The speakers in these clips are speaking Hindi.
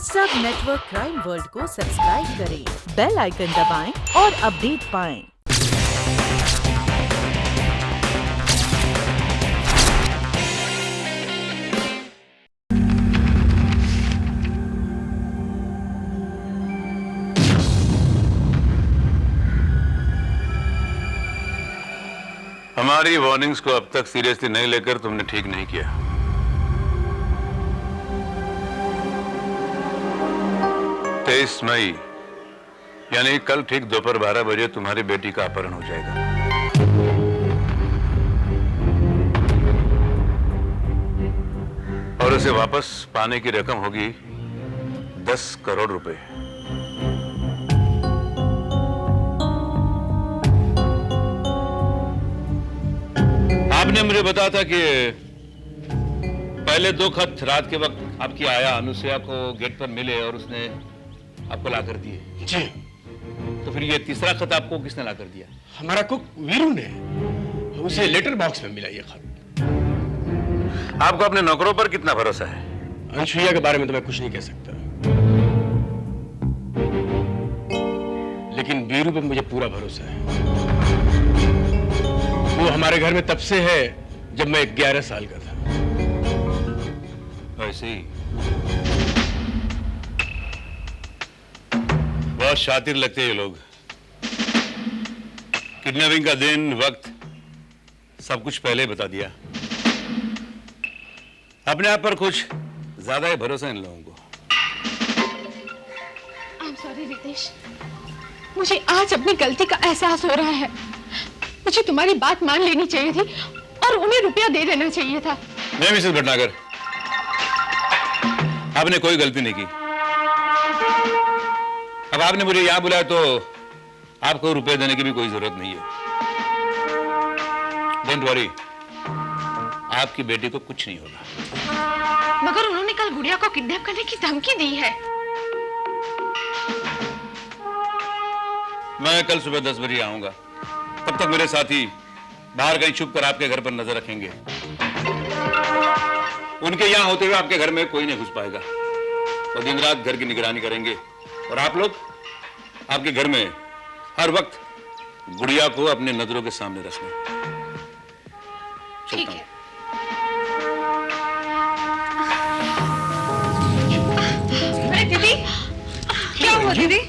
सब नेटवर्क क्राइम वर्ल्ड को सब्सक्राइब करें, बेल आइकन दबाएं और अपडेट पाएं। हमारी वार्निंग्स को अब तक सीरियसली नहीं लेकर तुमने ठीक नहीं किया। 23 मई यानी कल ठीक दोपहर 12 बजे तुम्हारी बेटी का अपहरण हो जाएगा। और उसे वापस पाने की रकम होगी 10 करोड़ रुपए। आपने मुझे बताया था कि पहले 2 खत रात के वक्त आपकी आया अनुसुईया को गेट पर मिले और उसने आपको लाकर दिए। जी। तो फिर ये तीसरा खत आपको किसने लाकर दिया? हमारा कुक वीरू ने, उसे लेटर बॉक्स में मिला ये खत। आपको अपने नौकरों पर कितना भरोसा है? अनुसुईया के बारे में तो मैं कुछ नहीं कह सकता, लेकिन वीरू पर मुझे पूरा भरोसा है। वो हमारे घर में तब से है जब मैं 11 साल का था। ऐसे ही बहुत शातिर लगते हैं ये लोग। किडनैपिंग का दिन वक्त सब कुछ पहले बता दिया। अपने आप पर कुछ ज्यादा ही भरोसा इन लोगों को। I'm sorry रितेश, मुझे आज अपनी गलती का एहसास हो रहा है। मुझे तुम्हारी बात मान लेनी चाहिए थी और उन्हें रुपया दे देना चाहिए था। नहीं मिसेस भटनागर, आपने कोई गलती नहीं की। अब आपने मुझे यहां बुलाया तो आपको रुपए देने की भी कोई जरूरत नहीं है। डोंट वरी, आपकी बेटी को कुछ नहीं होगा। मगर उन्होंने कल गुड़िया को किडनैप करने की धमकी दी है। मैं कल सुबह 10 बजे आऊंगा। तब तक मेरे साथी बाहर कहीं छुप कर आपके घर पर नजर रखेंगे। उनके यहां होते हुए आपके घर में कोई नहीं घुस पाएगा। वो दिन रात घर की निगरानी करेंगे और आप लोग आपके घर में हर वक्त गुड़िया को अपने नजरों के सामने रखना। ठीक है। अरे दीदी, क्या हुआ दीदी?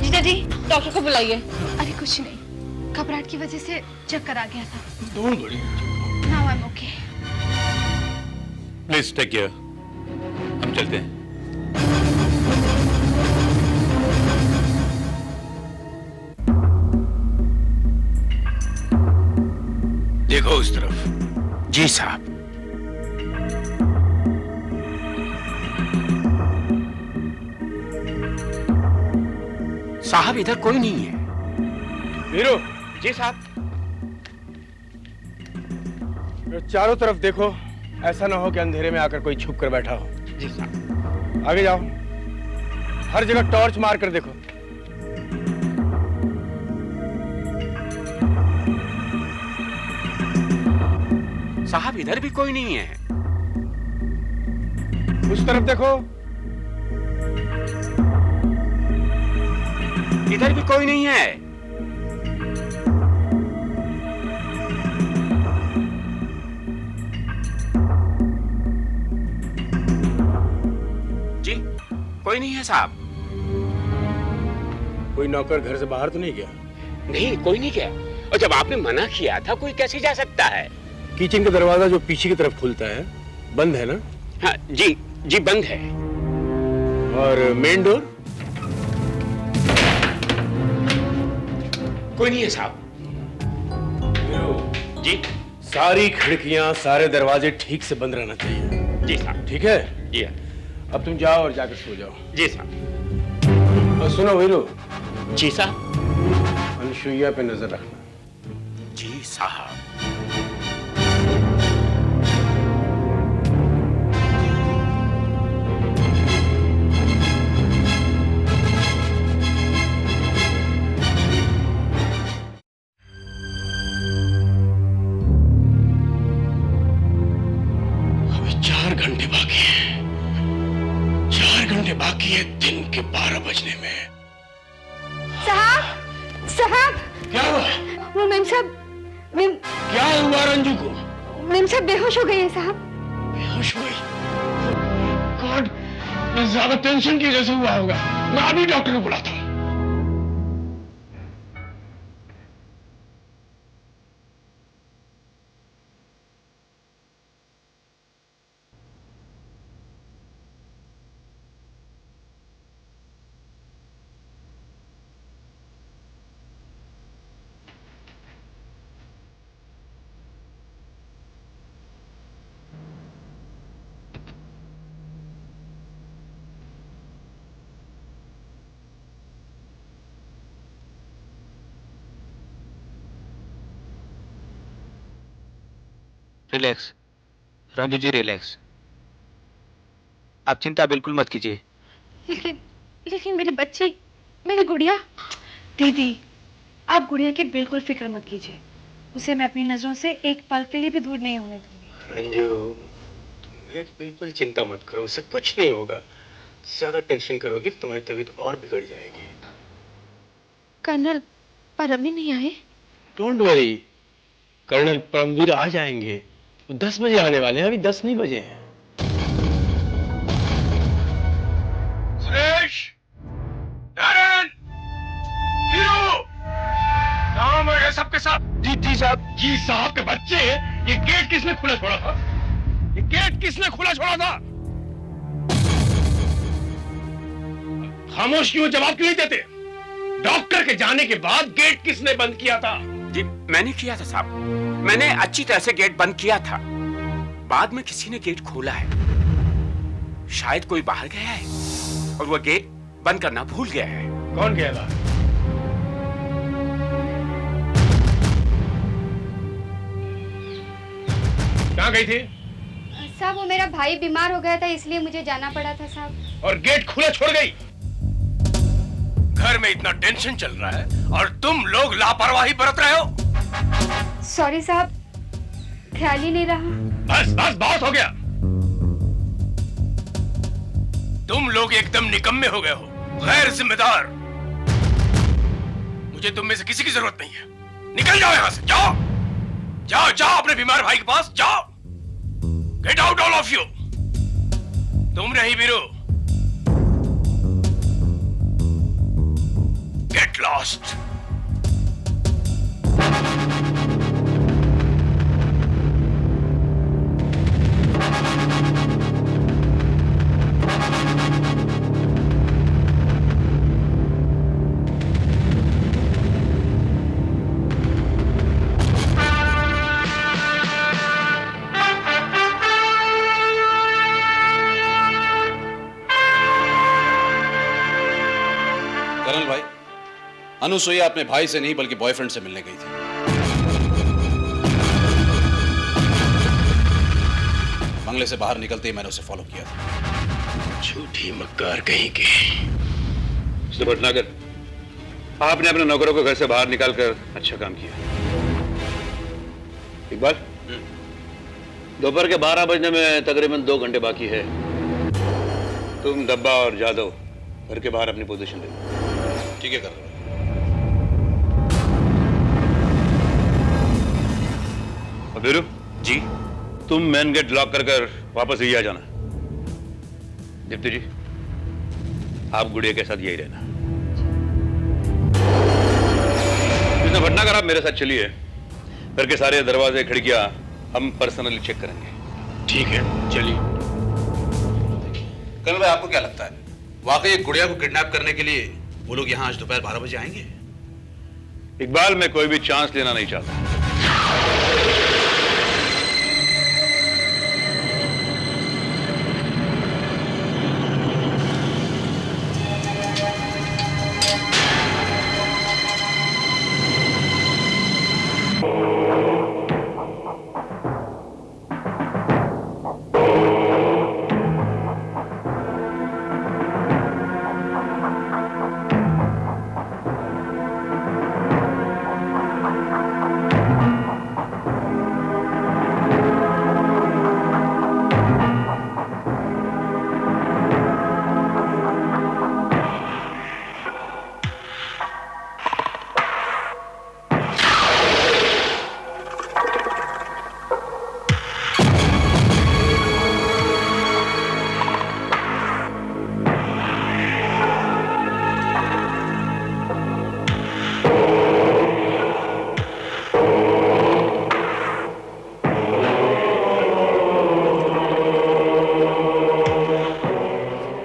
जीजा जी, डॉक्टर को बुलाइए। अरे कुछ नहीं, घबराहट की वजह से चक्कर आ गया था। Don't worry. Now I am okay. Please take care. हम चलते हैं। देखो उस तरफ। जी साहब। साहब इधर कोई नहीं है। वीरू। जी साहब। चारों तरफ देखो, ऐसा ना हो कि अंधेरे में आकर कोई छुप कर बैठा हो। जी साहब। आगे जाओ, हर जगह टॉर्च मार कर देखो। साहब इधर भी कोई नहीं है। उस तरफ देखो, इधर भी कोई नहीं है। जी कोई नहीं है साहब। कोई नौकर घर से बाहर तो नहीं गया? नहीं, कोई नहीं गया। और जब आपने मना किया था, कोई कैसे जा सकता है? किचन का दरवाजा जो पीछे की तरफ खुलता है बंद है ना? हाँ जी जी, बंद है। और मेन डोर? कोई नहीं है साहब। जी। सारी खिड़कियां, सारे दरवाजे ठीक से बंद रहना चाहिए। जी साहब। ठीक है? जी। अब तुम जाओ और जाकर सो जाओ। जी साहब। और सुनो वीरू, जी साहब। अनुसुईया पे नजर रखना। जी साहब। बाकी है दिन के 12 बजने में। साहब साहब, क्या हुआ? वो मेम साहब, मेम क्या हुआ रंजू को? मेम साहब बेहोश हो गई है साहब। बेहोश हुई? गॉड, ये ज्यादा टेंशन की वजह से हुआ होगा। मैं अभी डॉक्टर को बुलाता हूँ। रिलैक्स रंजू जी, रिलैक्स। आप चिंता बिल्कुल मत कीजिए। लेकिन लेकिन मेरी बच्ची, मेरी गुड़िया। दीदी, आप गुड़िया की बिल्कुल फिक्र मत कीजिए। उसे मैं अपनी नजरों से एक पल के लिए भी दूर नहीं होने दूंगी। रंजू, तुम बिल्कुल चिंता मत करो, उससे कुछ नहीं होगा। ज्यादा टेंशन करोगी तुम्हारी तबीयत और बिगड़ जाएगी। कर्नल परम नहीं आए? डोंट वरी, कर्नल परमवीर आ जाएंगे। वो 10 बजे आने वाले हैं, अभी 10 नहीं बजे हैं। सुरेश, नारायण, वीरू, कहाँ बैठे सबके सब? जी साहब। जी साहब के बच्चे, ये गेट किसने खुला छोड़ा था? ये गेट किसने खुला छोड़ा था? खामोश क्यों, जवाब क्यों नहीं देते? डॉक्टर के जाने के बाद गेट किसने बंद किया था? जी मैंने किया था साहब, मैंने अच्छी तरह से गेट बंद किया था। बाद में किसी ने गेट खोला है, शायद कोई बाहर गया है और वो गेट बंद करना भूल गया है। कौन गया था? कहाँ गई थी? साहब वो मेरा भाई बीमार हो गया था, इसलिए मुझे जाना पड़ा था साहब। और गेट खुला छोड़ गई? घर में इतना टेंशन चल रहा है और तुम लोग लापरवाही बरत रहे हो। सॉरी साहब, ख्याल ही नहीं रहा। बस बस बहुत हो गया। तुम लोग एकदम निकम्मे हो गए हो, गैर जिम्मेदार। मुझे तुम में से किसी की जरूरत नहीं है। निकल जाओ यहां से, जाओ जाओ जाओ अपने बीमार भाई के पास जाओ। Get out all of you. तुम रही वीरू, गेट लॉस्ट। कर्नल भाई, अनुसुईया अपने भाई से नहीं बल्कि बॉयफ्रेंड से मिलने गई थी। बंगले से बाहर निकलते ही मैंने उसे फॉलो किया था। झूठी मक्कार कहीं की। मिस्टर भटनागर, आपने अपने नौकरों को घर से बाहर निकालकर अच्छा काम किया। इकबाल, दोपहर के 12 बजने में तकरीबन 2 घंटे बाकी है। तुम डब्बा और जादव घर के बाहर अपनी पोजीशन ले लो। ठीक है कर्नल भाई। वीरू जी तुम मेन गेट लॉक कर कर वापस यही आ जाना। दीप्ति जी, आप गुड़िया के साथ यही रहना। मिस्टर भटनागर, आप मेरे साथ चलिए। घर के सारे दरवाजे खिड़कियां हम पर्सनली चेक करेंगे। ठीक है, चलिए। कर्नल भाई, आपको क्या लगता है, वाकई एक गुड़िया को किडनैप करने के लिए वो लोग यहाँ आज दोपहर 12 बजे आएंगे? इकबाल, मैं कोई भी चांस लेना नहीं चाहता।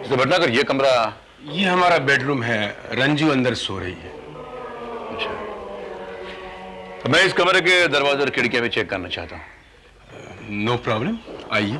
तो भटनागर ये कमरा? ये हमारा बेडरूम है, रंजू अंदर सो रही है। अच्छा, तो मैं इस कमरे के दरवाजे और खिड़कियां भी चेक करना चाहता हूँ। नो प्रॉब्लम, आइए।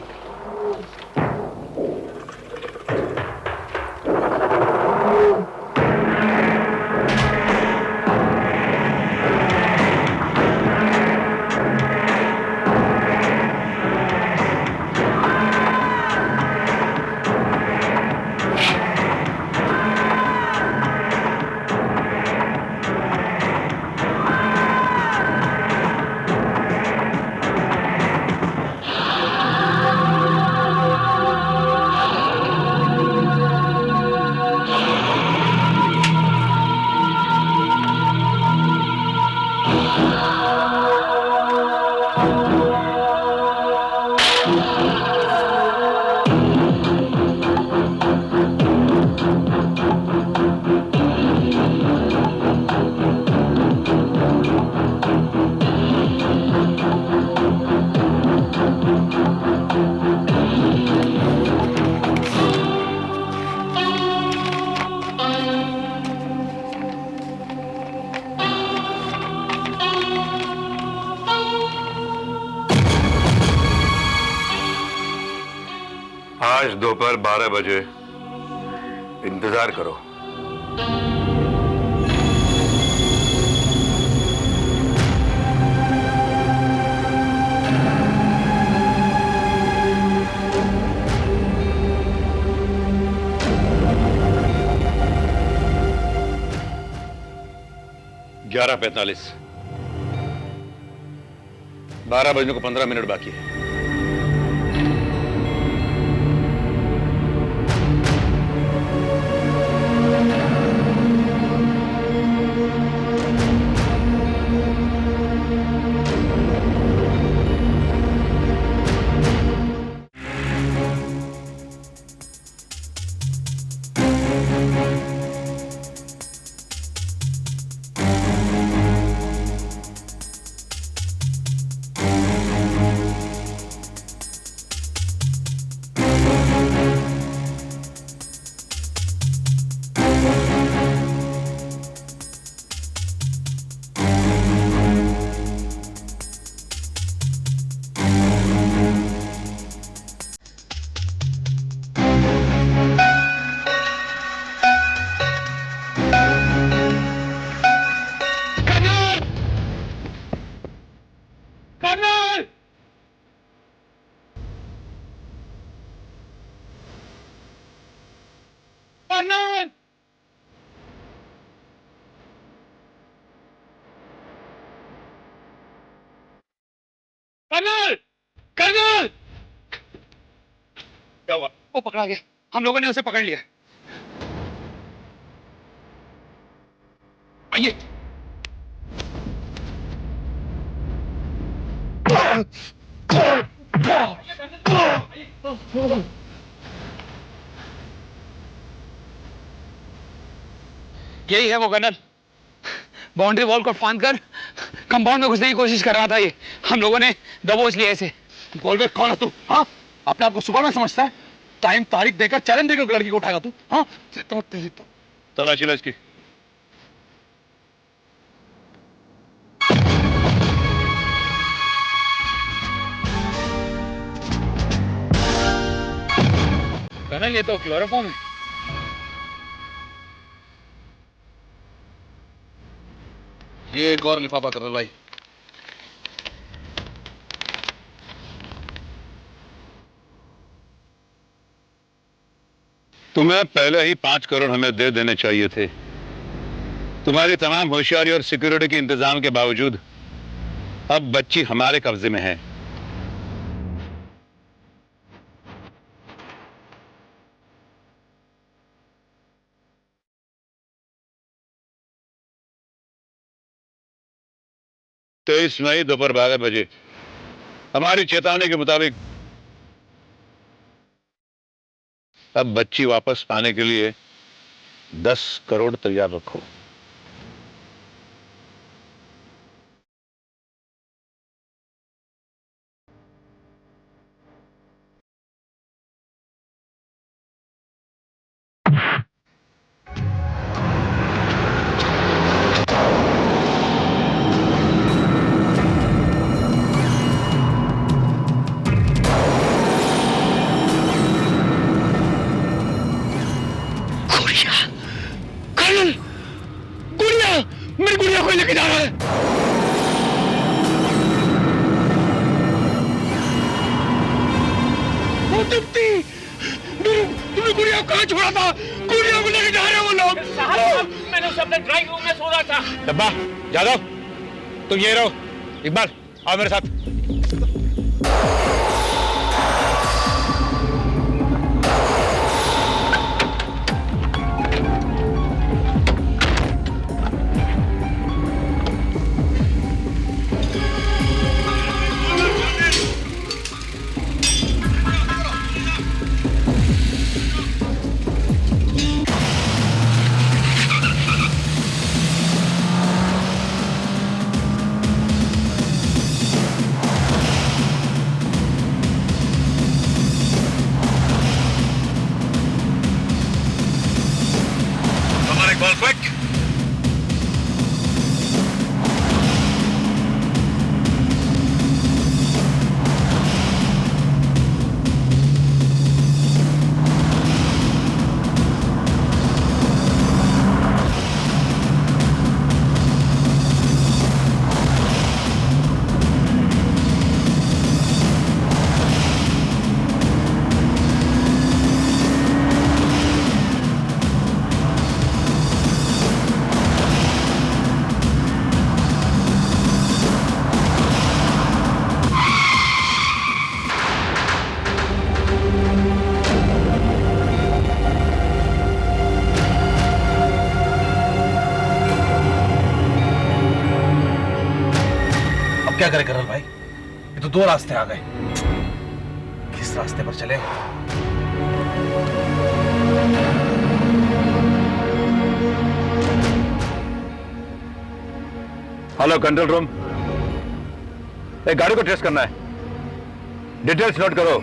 आज दोपहर 12 बजे इंतजार करो। ग्यारह 45, 12 बजने को 15 मिनट बाकी है। कर्नल! कर्नल! क्या हुआ? वो पकड़ा गया, हम लोगों ने उसे पकड़ लिया। आइए। यही है वो कर्नल, बाउंड्री वॉल को फांद कर कंपाउंड में घुसने की कोशिश कर रहा था। ये हम लोगों ने दबोच लिया इसे। बोल बे, कौन है तू? हाँ, अपने आप को सुपरमैन समझता है? टाइम तारीख देकर चैलेंज देकर लड़की को उठाएगा तू? हाँ, तलाशी लो इसकी। कर्नल, ये तो क्लोरोफॉर्म है। ये एक और लिफाफा कर्नल भाई। तुम्हें पहले ही 5 करोड़ हमें दे देने चाहिए थे। तुम्हारी तमाम होशियारी और सिक्योरिटी के इंतजाम के बावजूद अब बच्ची हमारे कब्जे में है। तेईस मई दोपहर 12 बजे हमारी चेतावनी के मुताबिक अब बच्ची वापस पाने के लिए 10 करोड़ तैयार रखो। कर्नल, गुड़िया, मेरी गुड़िया कोई लेके जा रहा है। वो दीप्ति, तुमने गुड़िया को कहाँ छोड़ा था? गुड़िया को लेके जा रहे हैं वो लोग। मैंने उसे अपने ड्राइंग रूम में छोड़ा था। डब्बा, जादव, तुम ये रहो। इकबाल, आओ मेरे साथ। क्या करे कर्नल भाई, ये तो दो रास्ते आ गए, किस रास्ते पर चले? हेलो कंट्रोल रूम, एक गाड़ी को ट्रेस करना है, डिटेल्स नोट करो।